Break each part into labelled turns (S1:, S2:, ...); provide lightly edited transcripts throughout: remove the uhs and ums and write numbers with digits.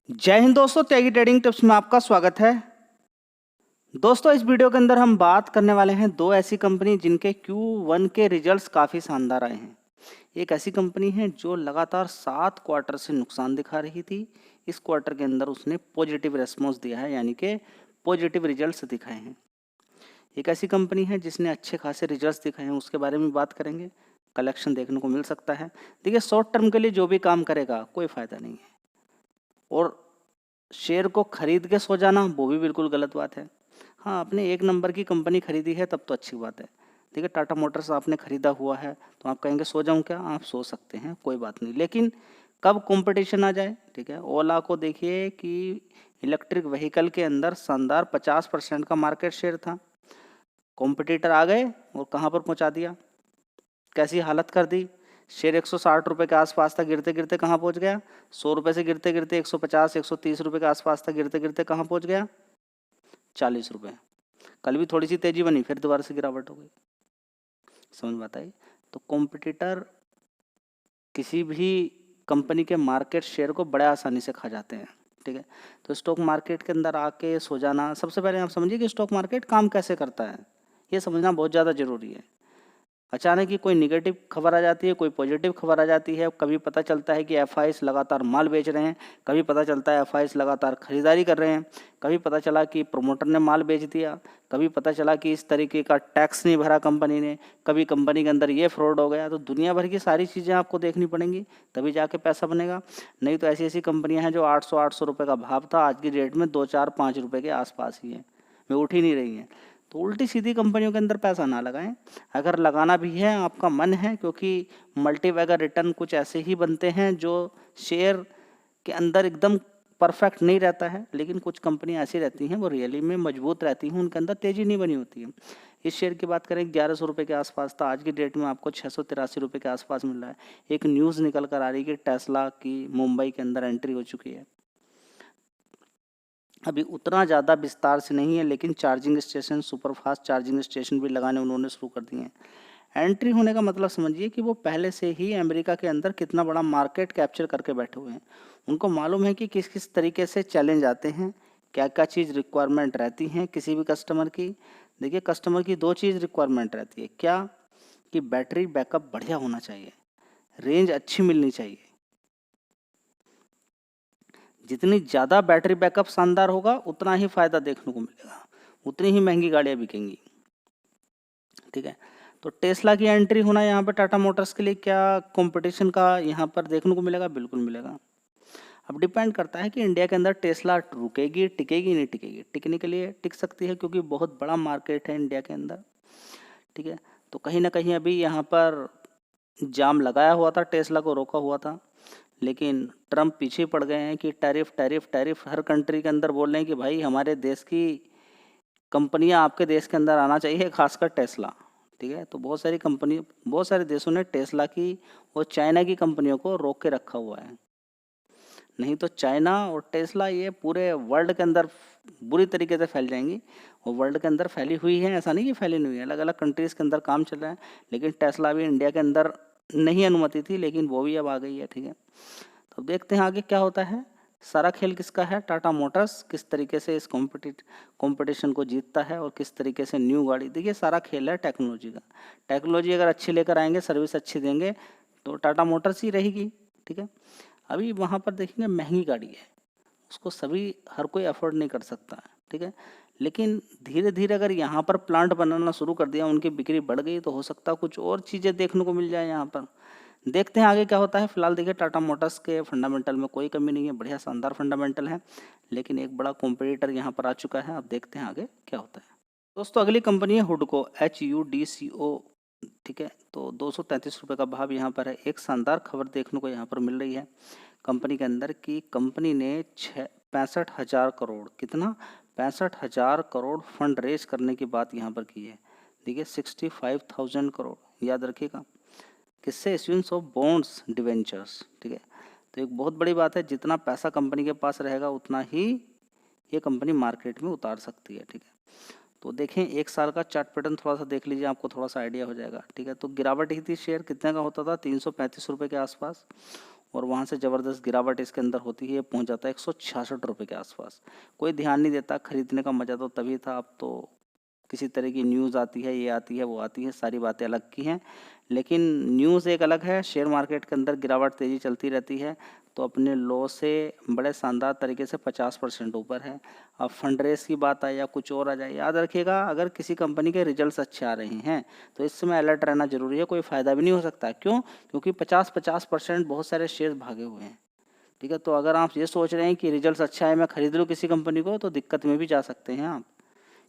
S1: जय हिंद दोस्तों, त्यागी trading tips में आपका स्वागत है। दोस्तों, इस वीडियो के अंदर हम बात करने वाले हैं दो ऐसी कंपनी जिनके Q1 के रिजल्ट्स काफ़ी शानदार आए हैं। एक ऐसी कंपनी है जो लगातार 7 क्वार्टर से नुकसान दिखा रही थी। इस क्वार्टर के अंदर उसने पॉजिटिव रेस्पॉन्स दिया है, यानी कि पॉजिटिव रिजल्ट्स दिखाए हैं। एक ऐसी कंपनी है जिसने अच्छे खासे रिजल्ट्स दिखाए हैं, उसके बारे में बात करेंगे। कलेक्शन देखने को मिल सकता है। देखिए, शॉर्ट टर्म के लिए जो भी काम करेगा कोई फ़ायदा नहीं है, और शेयर को खरीद के सो जाना वो भी बिल्कुल गलत बात है। हाँ, आपने एक नंबर की कंपनी खरीदी है तब तो अच्छी बात है। ठीक है, टाटा मोटर्स आपने खरीदा हुआ है तो आप कहेंगे सो जाऊं क्या? आप सो सकते हैं, कोई बात नहीं। लेकिन कब कंपटीशन आ जाए, ठीक है, ओला को देखिए कि इलेक्ट्रिक व्हीकल के अंदर शानदार 50% का मार्केट शेयर था। कॉम्पिटिटर आ गए और कहाँ पर पहुंचा दिया, कैसी हालत कर दी। शेयर 160 रुपये के आसपास था, गिरते गिरते कहाँ पहुंच गया? 100 रुपये से गिरते गिरते 150 130 रुपये के आसपास था, गिरते गिरते कहाँ पहुंच गया? 40 रुपये। कल भी थोड़ी सी तेजी बनी, फिर दोबारा से गिरावट हो गई। समझ में आता है? तो कॉम्पिटिटर किसी भी कंपनी के मार्केट शेयर को बड़े आसानी से खा जाते हैं। ठीक है, तो स्टॉक मार्केट के अंदर आके सो जाना, सबसे पहले आप समझिए कि स्टॉक मार्केट काम कैसे करता है, ये समझना बहुत ज़्यादा ज़रूरी है। अचानक ही कोई निगेटिव खबर आ जाती है, कोई पॉजिटिव खबर आ जाती है। कभी पता चलता है कि एफआईज लगातार माल बेच रहे हैं, कभी पता चलता है एफआईज लगातार खरीदारी कर रहे हैं, कभी पता चला कि प्रमोटर ने माल बेच दिया, कभी पता चला कि इस तरीके का टैक्स नहीं भरा कंपनी ने, कभी कंपनी के अंदर ये फ्रॉड हो गया। तो दुनिया भर की सारी चीज़ें आपको देखनी पड़ेंगी, तभी जाके पैसा बनेगा। नहीं तो ऐसी ऐसी कंपनियां हैं जो 800 रुपये का भाव था, आज की डेट में 2 4 5 रुपये के आसपास ही है, वे उठ ही नहीं रही हैं। तो उल्टी सीधी कंपनियों के अंदर पैसा ना लगाएं। अगर लगाना भी है, आपका मन है, क्योंकि मल्टीबैगर रिटर्न कुछ ऐसे ही बनते हैं जो शेयर के अंदर एकदम परफेक्ट नहीं रहता है, लेकिन कुछ कंपनियां ऐसी रहती हैं वो रियली में मजबूत रहती हैं, उनके अंदर तेजी नहीं बनी होती है। इस शेयर की बात करें, 1100 रुपये के आसपास था, आज की डेट में आपको 683 रुपये के आसपास मिल रहा है। एक न्यूज़ निकल कर आ रही है कि टेस्ला की मुंबई के अंदर एंट्री हो चुकी है। अभी उतना ज़्यादा विस्तार से नहीं है, लेकिन charging station, super fast charging station भी लगाने उन्होंने शुरू कर दिए हैं। एंट्री होने का मतलब समझिए कि वो पहले से ही अमेरिका के अंदर कितना बड़ा मार्केट कैप्चर करके बैठे हुए हैं। उनको मालूम है कि किस किस तरीके से चैलेंज आते हैं, क्या क्या चीज़ रिक्वायरमेंट रहती हैं किसी भी कस्टमर की। देखिए, कस्टमर की दो चीज़ रिक्वायरमेंट रहती है, क्या कि बैटरी बैकअप बढ़िया होना चाहिए, रेंज अच्छी मिलनी चाहिए। जितनी ज़्यादा बैटरी बैकअप शानदार होगा उतना ही फ़ायदा देखने को मिलेगा, उतनी ही महंगी गाड़ियाँ बिकेंगी। ठीक है, तो टेस्ला की एंट्री होना यहाँ पर टाटा मोटर्स के लिए क्या कंपटीशन का यहाँ पर देखने को मिलेगा? बिल्कुल मिलेगा। अब डिपेंड करता है कि इंडिया के अंदर टेस्ला रुकेगी, टिकेगी, नहीं टिकेगी। टिकने के लिए टिक सकती है क्योंकि बहुत बड़ा मार्केट है इंडिया के अंदर। ठीक है, तो कहीं ना कहीं अभी यहाँ पर जाम लगाया हुआ था, टेस्ला को रोका हुआ था, लेकिन ट्रम्प पीछे पड़ गए हैं कि टैरिफ टैरिफ टैरिफ हर कंट्री के अंदर बोल रहे हैं कि भाई हमारे देश की कंपनियां आपके देश के अंदर आना चाहिए, खासकर टेस्ला। ठीक है, तो बहुत सारे देशों ने टेस्ला की और चाइना की कंपनियों को रोक के रखा हुआ है। नहीं तो चाइना और टेस्ला ये पूरे वर्ल्ड के अंदर बुरी तरीके से फैल जाएंगी, और वर्ल्ड के अंदर फैली हुई है, ऐसा नहीं कि फैली नहीं हुई है, अलग अलग कंट्रीज़ के अंदर काम चल रहा है। लेकिन टेस्ला भी इंडिया के अंदर नहीं अनुमति थी, लेकिन वो भी अब आ गई है। ठीक है, तो देखते हैं आगे क्या होता है। सारा खेल किसका है? टाटा मोटर्स किस तरीके से इस कंपटीशन को जीतता है और किस तरीके से न्यू गाड़ी। देखिए, सारा खेल है टेक्नोलॉजी का। टेक्नोलॉजी अगर अच्छी लेकर आएंगे, सर्विस अच्छी देंगे, तो टाटा मोटर्स ही रहेगी। ठीक है, अभी वहाँ पर देखेंगे महंगी गाड़ी है, उसको हर कोई अफोर्ड नहीं कर सकता है। ठीक है, लेकिन धीरे धीरे अगर यहाँ पर प्लांट बनाना शुरू कर दिया, उनकी बिक्री बढ़ गई, तो हो सकता है कुछ और चीज़ें देखने को मिल जाए यहाँ पर। देखते हैं आगे क्या होता है। फिलहाल देखिए, टाटा मोटर्स के फंडामेंटल में कोई कमी नहीं है, बढ़िया शानदार फंडामेंटल है, लेकिन एक बड़ा कॉम्पिटिटर यहाँ पर आ चुका है। अब देखते हैं आगे क्या होता है। दोस्तों, अगली कंपनी है हुडको, HUDCO। ठीक है, तो 233 रुपये का भाव यहाँ पर है। एक शानदार खबर देखने को यहाँ पर मिल रही है कंपनी के अंदर की कंपनी ने 65,000 करोड़, कितना? 65,000 करोड़ फंड रेज करने की बात यहाँ पर की है। देखिए, 65,000 करोड़, याद रखिएगा, किससे? Issuance of bonds, debentures. ठीक है, तो एक बहुत बड़ी बात है, जितना पैसा कंपनी के पास रहेगा उतना ही ये कंपनी मार्केट में उतार सकती है। ठीक है, तो देखें एक साल का चार्ट पैटर्न थोड़ा सा देख लीजिए, आपको थोड़ा सा आइडिया हो जाएगा। ठीक है, तो गिरावट ही थी, शेयर कितने का होता था? 335 रुपये के आसपास, और वहाँ से ज़बरदस्त गिरावट इसके अंदर होती है, ये पहुँच जाता है 166 रुपये के आसपास। कोई ध्यान नहीं देता, खरीदने का मज़ा तो तभी था, अब तो किसी तरह की न्यूज़ आती है, ये आती है, वो आती है, सारी बातें अलग की हैं। लेकिन न्यूज़ एक अलग है, शेयर मार्केट के अंदर गिरावट तेज़ी चलती रहती है, तो अपने लो से बड़े शानदार तरीके से 50% ऊपर है। अब फंड रेस की बात आए या कुछ और आ जाए, याद रखिएगा अगर किसी कंपनी के रिजल्ट्स अच्छे आ रहे हैं तो इस समय अलर्ट रहना जरूरी है, कोई फ़ायदा भी नहीं हो सकता। क्यों? क्योंकि 50% बहुत सारे शेयर भागे हुए हैं। ठीक है, तो अगर आप ये सोच रहे हैं कि रिजल्ट्स अच्छा है मैं खरीद लूँ किसी कंपनी को, तो दिक्कत में भी जा सकते हैं आप,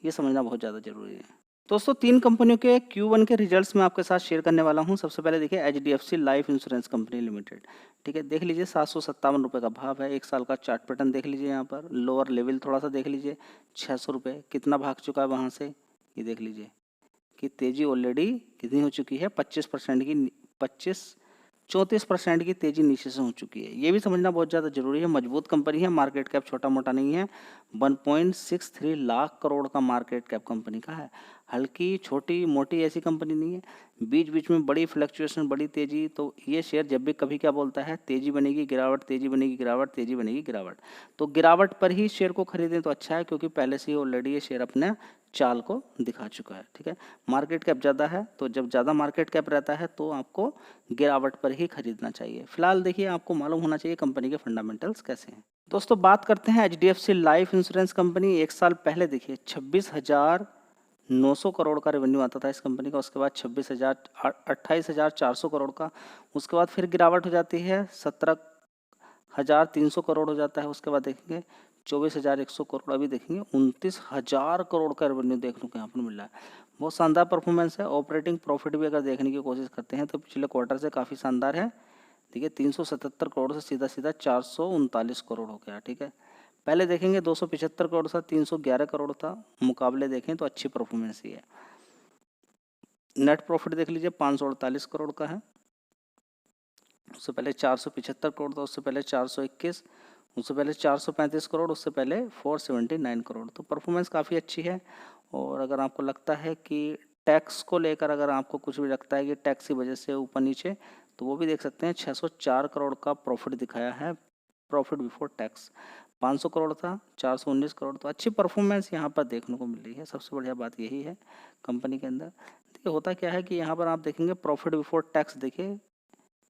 S1: ये समझना बहुत ज़्यादा ज़रूरी है। दोस्तों 3 कंपनियों के Q1 के रिजल्ट्स मैं आपके साथ शेयर करने वाला हूं। सबसे पहले देखिए HDFC life insurance company limited. ठीक है, देख लीजिए 757 रुपये का भाव है। एक साल का चार्ट पैटर्न देख लीजिए, यहाँ पर लोअर लेवल थोड़ा सा देख लीजिए, 600 रुपये कितना भाग चुका है वहाँ से, ये देख लीजिए कि तेज़ी ऑलरेडी कितनी हो चुकी है, 25% की 34% की तेज़ी नीचे से हो चुकी है। ये भी समझना बहुत ज़्यादा जरूरी है। मजबूत कंपनी है, मार्केट कैप छोटा मोटा नहीं है, 1.63 लाख करोड़ का मार्केट कैप कंपनी का है। हल्की छोटी मोटी ऐसी कंपनी नहीं है, बीच बीच में बड़ी फ्लक्चुएशन, बड़ी तेज़ी। तो ये शेयर जब भी कभी क्या बोलता है, तेज़ी बनेगी गिरावट, तेज़ी बनेगी गिरावट, तेज़ी बनेगी गिरावट, तो गिरावट पर ही शेयर को खरीदें तो अच्छा है, क्योंकि पहले से ही ऑलरेडी ये शेयर अपने चाल को दिखा चुका है। ठीक है, मार्केट कैप ज़्यादा है, तो जब ज़्यादा मार्केट कैप रहता है तो आपको गिरावट पर ही खरीदना चाहिए। फिलहाल देखिए, आपको मालूम होना चाहिए कंपनी के फंडामेंटल्स कैसे हैं। दोस्तों बात करते हैं HDFC लाइफ इंश्योरेंस कंपनी। एक साल पहले देखिए 26,900 करोड़ का रेवेन्यू आता था इस कंपनी का, उसके बाद 28,400 करोड़ का, उसके बाद फिर गिरावट हो जाती है, 17,300 करोड़ हो जाता है, उसके बाद देखेंगे 24,100 करोड़, अभी देखेंगे 29,000 करोड़ का रेवेन्यू देखने को यहाँ पर मिल रहा है। बहुत शानदार परफॉर्मेंस है। ऑपरेटिंग प्रॉफिट भी अगर देखने की कोशिश करते हैं तो पिछले क्वार्टर से काफ़ी शानदार है। देखिए 377 करोड़ से सीधा सीधा 439 करोड़ हो गया। ठीक है, पहले देखेंगे 275 करोड़ था, 311 करोड़ था, मुकाबले देखें तो अच्छी परफॉर्मेंस ही है। नेट प्रॉफिट देख लीजिए 548 करोड़ का है, उससे पहले 475 करोड़ था, उससे पहले 421, उससे पहले 435 करोड़, उससे पहले 479 करोड़। तो परफॉर्मेंस काफ़ी अच्छी है। और अगर आपको लगता है कि टैक्स को लेकर अगर आपको कुछ भी लगता है कि टैक्स की वजह से ऊपर नीचे, तो वो भी देख सकते हैं। 604 करोड़ का प्रॉफिट दिखाया है, प्रॉफिट बिफोर टैक्स। 500 करोड़ था, 419 करोड़। तो अच्छी परफॉर्मेंस यहाँ पर देखने को मिल रही है। सबसे बढ़िया बात यही है कंपनी के अंदर। देखिए होता क्या है कि यहाँ पर आप देखेंगे प्रॉफिट बिफोर टैक्स, देखिए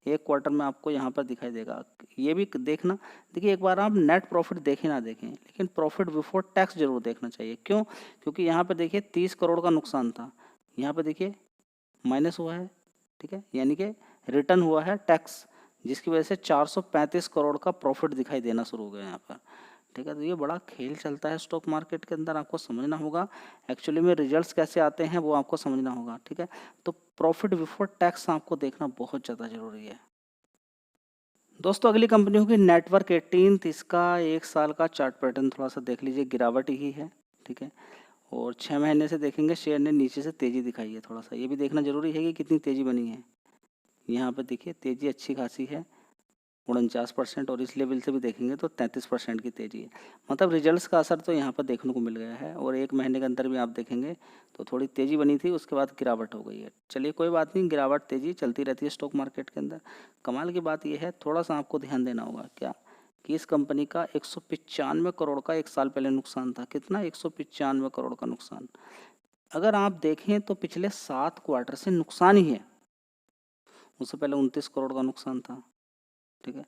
S1: एक क्वार्टर में आपको यहाँ पर दिखाई देगा। ये भी देखना, देखिए एक बार आप नेट प्रॉफिट देखें ना देखें, लेकिन प्रॉफिट बिफोर टैक्स जरूर देखना चाहिए। क्यों? क्योंकि यहाँ पर देखिए 30 करोड़ का नुकसान था, यहाँ पर देखिए माइनस हुआ है। ठीक है, यानी कि रिटर्न हुआ है टैक्स, जिसकी वजह से 435 करोड़ का प्रॉफिट दिखाई देना शुरू हो गया यहाँ पर। ठीक है, तो ये बड़ा खेल चलता है स्टॉक मार्केट के अंदर, आपको समझना होगा। एक्चुअली में रिजल्ट्स कैसे आते हैं वो आपको समझना होगा। ठीक है, तो प्रॉफिट बिफोर टैक्स आपको देखना बहुत ज़्यादा जरूरी है। दोस्तों अगली कंपनी होगी नेटवर्क 18। इसका एक साल का चार्ट पैटर्न थोड़ा सा देख लीजिए, गिरावट ही है। ठीक है, और 6 महीने से देखेंगे शेयर ने नीचे से तेज़ी दिखाई है। थोड़ा सा ये भी देखना जरूरी है कि कितनी तेज़ी बनी है। यहाँ पर देखिए तेज़ी अच्छी खासी है, 49%, और इस लेवल से भी देखेंगे तो 33% की तेज़ी है। मतलब रिजल्ट्स का असर तो यहाँ पर देखने को मिल गया है। और एक महीने के अंदर भी आप देखेंगे तो थोड़ी तेज़ी बनी थी, उसके बाद गिरावट हो गई है। चलिए कोई बात नहीं, गिरावट तेज़ी चलती रहती है स्टॉक मार्केट के अंदर। कमाल की बात यह है, थोड़ा सा आपको ध्यान देना होगा क्या, कि इस कंपनी का 195 करोड़ का एक साल पहले नुकसान था। कितना? 195 करोड़ का नुकसान। अगर आप देखें तो पिछले 7 क्वार्टर से नुकसान ही है। उससे पहले 29 करोड़ का नुकसान था। ठीक है,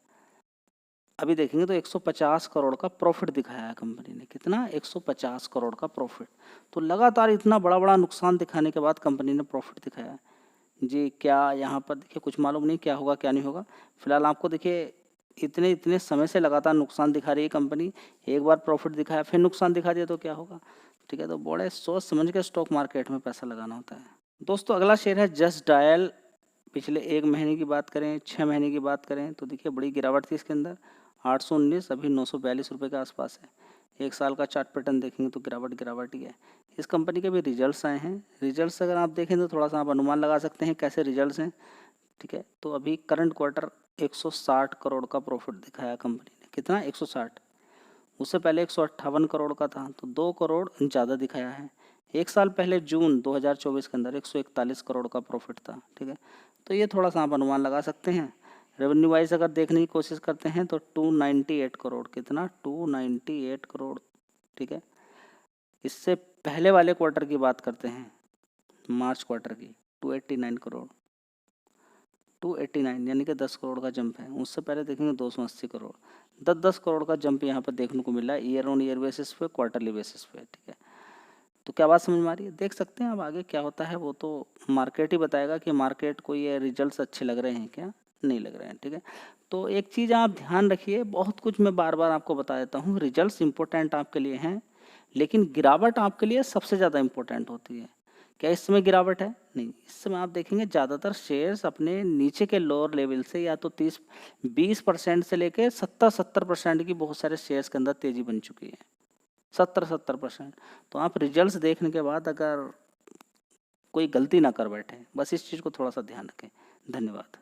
S1: अभी देखेंगे तो 150 करोड़ का प्रॉफिट दिखाया है कंपनी ने। कितना? 150 करोड़ का प्रॉफिट। तो लगातार इतना बड़ा बड़ा नुकसान दिखाने के बाद कंपनी ने प्रॉफिट दिखाया है जी। क्या यहाँ पर देखिए कुछ मालूम नहीं क्या होगा क्या नहीं होगा। फिलहाल आपको देखिए इतने इतने समय से लगातार नुकसान दिखा रही है कंपनी, एक बार प्रॉफिट दिखाया फिर नुकसान दिखा दिया तो क्या होगा। ठीक है, तो बड़े सोच समझ के स्टॉक मार्केट में पैसा लगाना होता है। दोस्तों अगला शेयर है जस्ट डायल। पिछले एक महीने की बात करें, 6 महीने की बात करें तो देखिए बड़ी गिरावट थी इसके अंदर, 819, अभी 942 रुपये के आसपास है। एक साल का चार्ट पैटर्न देखेंगे तो गिरावट ही है। इस कंपनी के भी रिजल्ट्स आए हैं। रिजल्ट्स अगर आप देखें तो थोड़ा सा आप अनुमान लगा सकते हैं कैसे रिजल्ट्स हैं। ठीक है, तो अभी करंट क्वार्टर 160 करोड़ का प्रॉफिट दिखाया कंपनी ने। कितना? 160। उससे पहले 158 करोड़ का था, तो 2 करोड़ ज़्यादा दिखाया है। एक साल पहले जून 2024 के अंदर 141 करोड़ का प्रॉफिट था। ठीक है, तो ये थोड़ा सा आप अनुमान लगा सकते हैं। रेवेन्यू वाइज अगर देखने की कोशिश करते हैं तो 298 करोड़, कितना 298 करोड़, ठीक है। इससे पहले वाले क्वार्टर की बात करते हैं, मार्च क्वार्टर की, 289 करोड़, 289 यानी कि 10 करोड़ का जंप है। उससे पहले देखेंगे 280 करोड़, 10 करोड़ का जंप यहाँ पर देखने को मिला है ईयर ऑन ईयर बेसिस पे, क्वार्टरली बेसिस पे, ठीक है। तो क्या बात समझ में आ रही है? देख सकते हैं अब आगे क्या होता है वो तो मार्केट ही बताएगा कि मार्केट को ये रिजल्ट्स अच्छे लग रहे हैं क्या नहीं लग रहे हैं, ठीक है। तो एक चीज़ आप ध्यान रखिए, बहुत कुछ मैं बार बार आपको बता देता हूँ, रिजल्ट्स इंपॉर्टेंट आपके लिए हैं, लेकिन गिरावट आपके लिए सबसे ज़्यादा इंपॉर्टेंट होती है। क्या इस समय गिरावट है? नहीं, इस समय आप देखेंगे ज़्यादातर शेयर्स अपने नीचे के लोअर लेवल से या तो 20% से लेके 70% की बहुत सारे शेयर्स के अंदर तेज़ी बन चुकी है, 70%। तो आप रिजल्ट्स देखने के बाद अगर कोई गलती ना कर बैठे, बस इस चीज़ को थोड़ा सा ध्यान रखें। धन्यवाद।